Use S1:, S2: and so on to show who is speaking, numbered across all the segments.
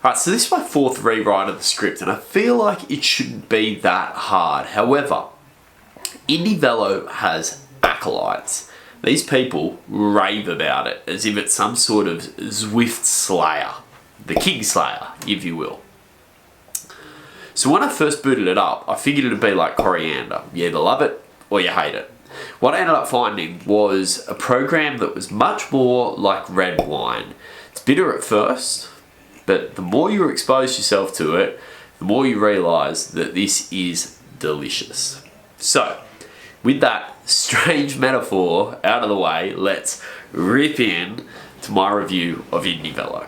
S1: Alright, so this is my fourth rewrite of the script, and I feel like it shouldn't be that hard. However, indieVelo has acolytes. These people rave about it as if it's some sort of Zwift slayer. The King Slayer, if you will. So when I first booted it up, I figured it'd be like coriander. You either love it or you hate it. What I ended up finding was a program that was much more like red wine. It's bitter at first, but the more you expose yourself to it, the more you realise that this is delicious. So, with that strange metaphor out of the way, let's rip in to my review of indieVelo.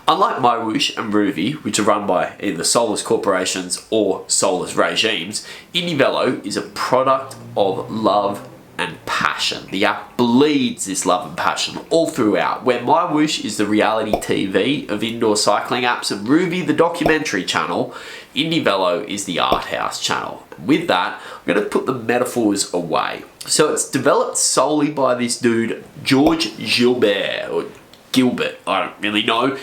S1: Unlike MyWhoosh and Ruby, which are run by either soulless corporations or soulless regimes, indieVelo is a product of love and passion. The app bleeds this love and passion all throughout, where MyWhoosh is the reality TV of indoor cycling apps and Ruby the documentary channel, indieVelo is the art house channel. With that, I'm going to put the metaphors away. So it's developed solely by this dude, George Gilbert, or Gilbert, I don't really know.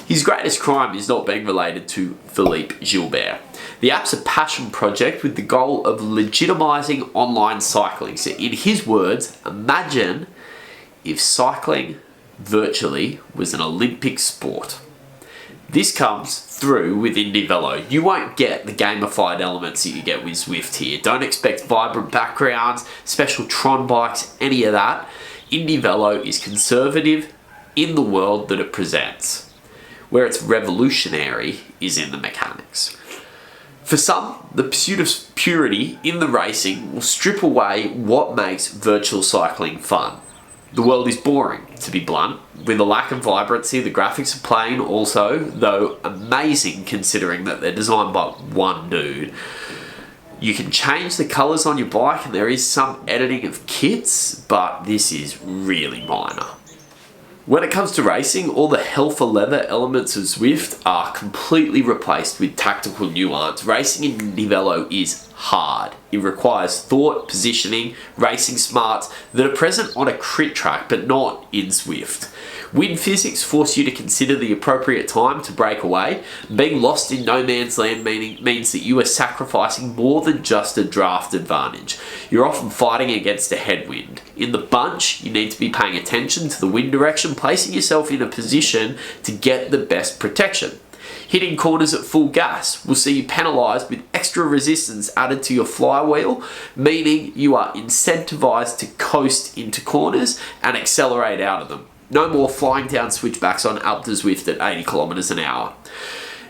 S1: His greatest crime is not being related to Philippe Gilbert. The app's a passion project with the goal of legitimising online cycling. So in his words, imagine if cycling virtually was an Olympic sport. This comes through with indieVelo. You won't get the gamified elements that you get with Zwift here. Don't expect vibrant backgrounds, special Tron bikes, any of that. indieVelo is conservative in the world that it presents. Where it's revolutionary is in the mechanics. For some, the pursuit of purity in the racing will strip away what makes virtual cycling fun. The world is boring, to be blunt, with a lack of vibrancy. The graphics are plain also, though amazing considering that they're designed by one dude. You can change the colours on your bike and there is some editing of kits, but this is really minor. When it comes to racing, all the hell for leather elements of Zwift are completely replaced with tactical nuance. Racing in indieVelo is hard. It requires thought, positioning, racing smarts that are present on a crit track but not in Zwift. Wind physics force you to consider the appropriate time to break away. Being lost in no man's land means that you are sacrificing more than just a draft advantage. You're often fighting against a headwind. In the bunch, you need to be paying attention to the wind direction, placing yourself in a position to get the best protection. Hitting corners at full gas will see you penalised with extra resistance added to your flywheel, meaning you are incentivized to coast into corners and accelerate out of them. No more flying down switchbacks on Alpe d'Huez at 80 kilometers an hour.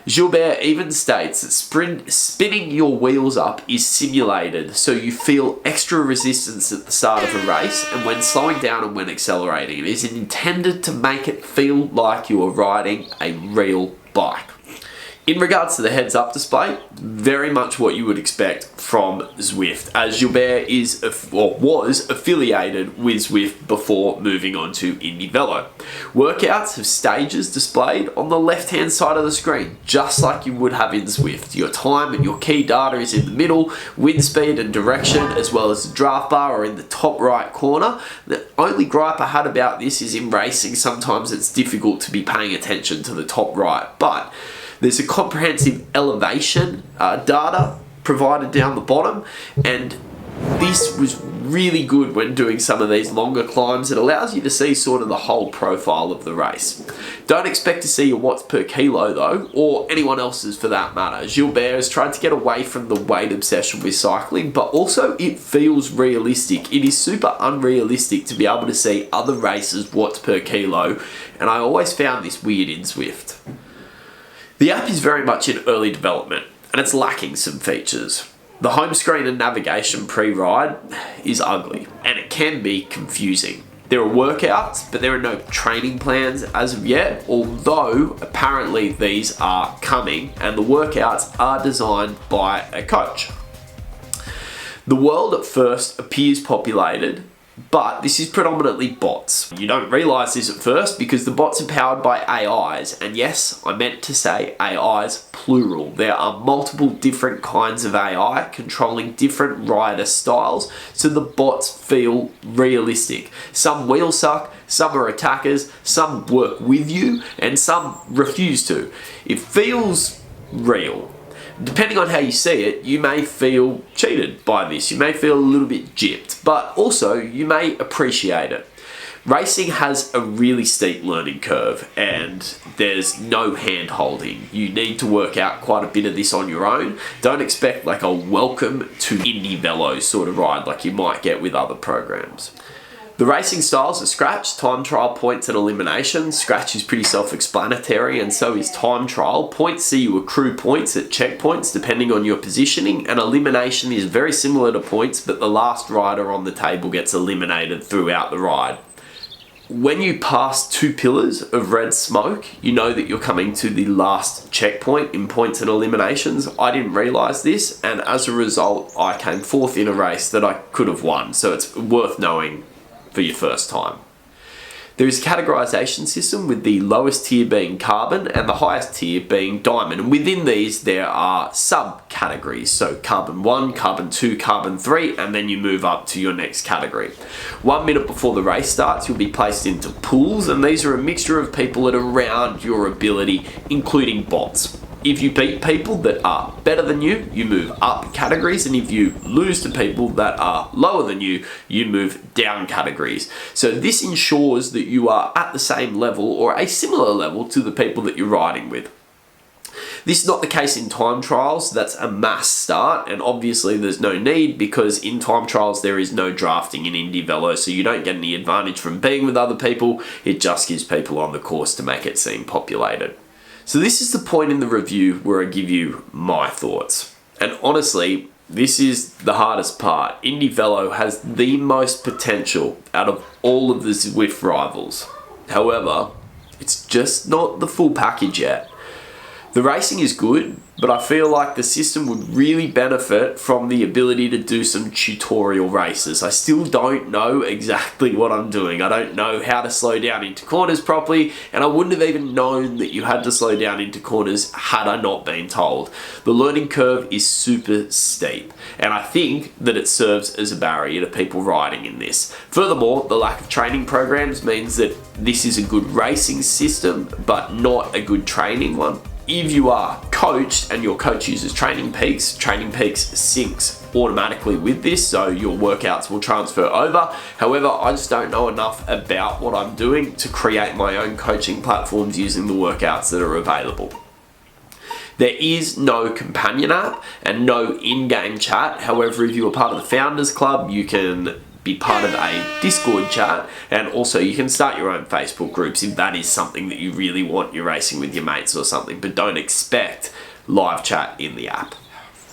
S1: Gilbert even states that spinning your wheels up is simulated, so you feel extra resistance at the start of a race and when slowing down and when accelerating. It is intended to make it feel like you are riding a real bike. In regards to the heads-up display, very much what you would expect from Zwift, as Gilbert is or was affiliated with Zwift before moving on to indieVelo. Workouts have stages displayed on the left-hand side of the screen, just like you would have in Zwift. Your time and your key data is in the middle, wind speed and direction, as well as the draft bar are in the top right corner. The only gripe I had about this is in racing, sometimes it's difficult to be paying attention to the top right, but there's a comprehensive elevation data provided down the bottom, and this was really good when doing some of these longer climbs. It allows you to see sort of the whole profile of the race. Don't expect to see your watts per kilo though, or anyone else's for that matter. Gilbert has tried to get away from the weight obsession with cycling, but also it feels realistic. It is super unrealistic to be able to see other races' watts per kilo, and I always found this weird in Zwift. The app is very much in early development and it's lacking some features. The home screen and navigation pre-ride is ugly and it can be confusing. There are workouts, but there are no training plans as of yet, although apparently these are coming and the workouts are designed by a coach. The world at first appears populated, But this is predominantly bots. You don't realize this at first because the bots are powered by AIs. And yes, I meant to say AIs plural. There are multiple different kinds of AI controlling different rider styles, so the bots feel realistic. Some wheel suck, some are attackers, some work with you, and some refuse to. It feels real. Depending on how you see it, you may feel cheated by this. You may feel a little bit gypped, but also you may appreciate it. Racing has a really steep learning curve and there's no hand holding. You need to work out quite a bit of this on your own. Don't expect like a welcome to indieVelo sort of ride like you might get with other programs. The racing styles are scratch, time trial, points, and elimination. Scratch is pretty self-explanatory, and so is time trial. Points see you accrue points at checkpoints depending on your positioning, and elimination is very similar to points, but the last rider on the table gets eliminated throughout the ride. When you pass 2 pillars of red smoke, you know that you're coming to the last checkpoint in points and eliminations. I didn't realize this, and as a result, I came 4th in a race that I could have won, so it's worth knowing for your first time. There is a categorization system with the lowest tier being carbon and the highest tier being diamond. And within these there are subcategories. So carbon 1, carbon 2, carbon 3, and then you move up to your next category. 1 minute before the race starts, you'll be placed into pools, and these are a mixture of people at around your ability, including bots. If you beat people that are better than you, you move up categories, and if you lose to people that are lower than you, you move down categories. So this ensures that you are at the same level or a similar level to the people that you're riding with. This is not the case in time trials. That's a mass start, and obviously there's no need because in time trials there is no drafting in indieVelo, so you don't get any advantage from being with other people. It just gives people on the course to make it seem populated. So this is the point in the review where I give you my thoughts. And honestly, this is the hardest part. indieVelo has the most potential out of all of the Zwift rivals. However, it's just not the full package yet. The racing is good, but I feel like the system would really benefit from the ability to do some tutorial races. I still don't know exactly what I'm doing. I don't know how to slow down into corners properly, and I wouldn't have even known that you had to slow down into corners had I not been told. The learning curve is super steep, and I think that it serves as a barrier to people riding in this. Furthermore, the lack of training programs means that this is a good racing system, but not a good training one. If you are coached and your coach uses Training Peaks syncs automatically with this, so your workouts will transfer over. However, I just don't know enough about what I'm doing to create my own coaching platforms using the workouts that are available. There is no companion app and no in-game chat. However, if you are part of the Founders Club, you can be part of a Discord chat, and also you can start your own Facebook groups if that is something that you really want. You're racing with your mates or something, but don't expect live chat in the app.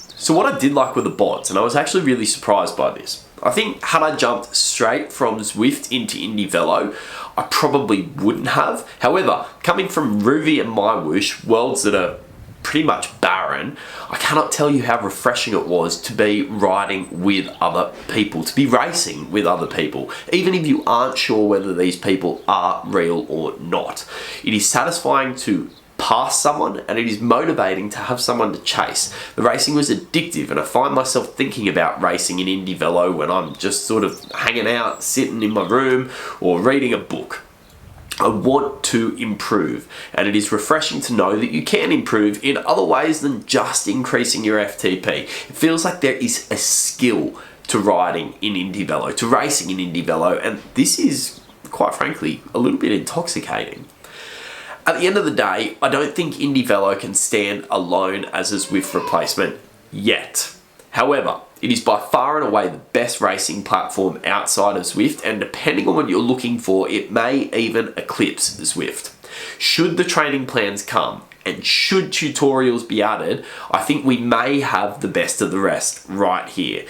S1: So what I did like were the bots, and I was actually really surprised by this. I think had I jumped straight from Zwift into indieVelo, I probably wouldn't have. However, coming from Ruby and MyWhoosh, worlds that are pretty much barren, I cannot tell you how refreshing it was to be riding with other people, to be racing with other people, even if you aren't sure whether these people are real or not. It is satisfying to pass someone, and it is motivating to have someone to chase. The racing was addictive, and I find myself thinking about racing in indieVelo when I'm just sort of hanging out, sitting in my room, or reading a book. I want to improve, and it is refreshing to know that you can improve in other ways than just increasing your FTP. It feels like there is a skill to riding in indieVelo, to racing in indieVelo, and this is, quite frankly, a little bit intoxicating. At the end of the day, I don't think indieVelo can stand alone as a Zwift replacement yet. However, it is by far and away the best racing platform outside of Zwift, and depending on what you're looking for, it may even eclipse Zwift. Should the training plans come, and should tutorials be added, I think we may have the best of the rest right here.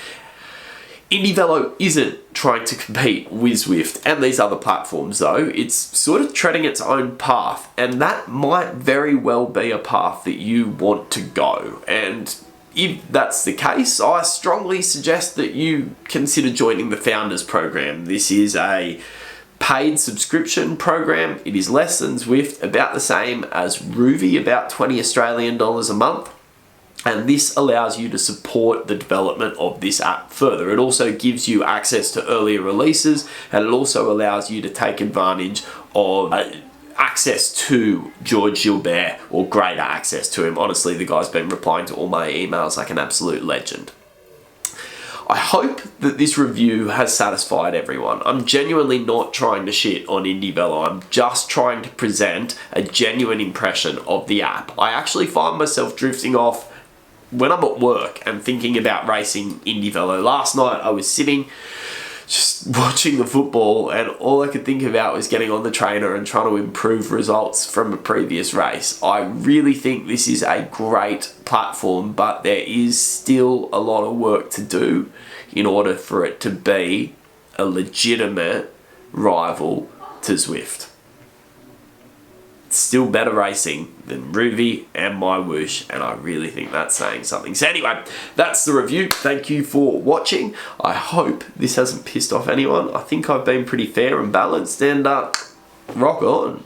S1: indieVelo isn't trying to compete with Zwift and these other platforms though. It's sort of treading its own path, and that might very well be a path that you want to go. And if that's the case, I strongly suggest that you consider joining the Founders Program. This is a paid subscription program. It is less than Zwift, about the same as Ruvi, about 20 Australian dollars a month. And this allows you to support the development of this app further. It also gives you access to earlier releases, and it also allows you to take advantage of access to George Gilbert, or greater access to him. Honestly, the guy's been replying to all my emails like an absolute legend. I hope that this review has satisfied everyone. I'm genuinely not trying to shit on indieVelo. I'm just trying to present a genuine impression of the app. I actually find myself drifting off when I'm at work and thinking about racing indieVelo. Last night I was sitting just watching the football, and all I could think about was getting on the trainer and trying to improve results from a previous race. I really think this is a great platform, but there is still a lot of work to do in order for it to be a legitimate rival to Zwift. It's still better racing than Ruvi and My Whoosh, and I really think that's saying something. So anyway, that's the review. Thank you for watching. I hope this hasn't pissed off anyone. I think I've been pretty fair and balanced, and rock on.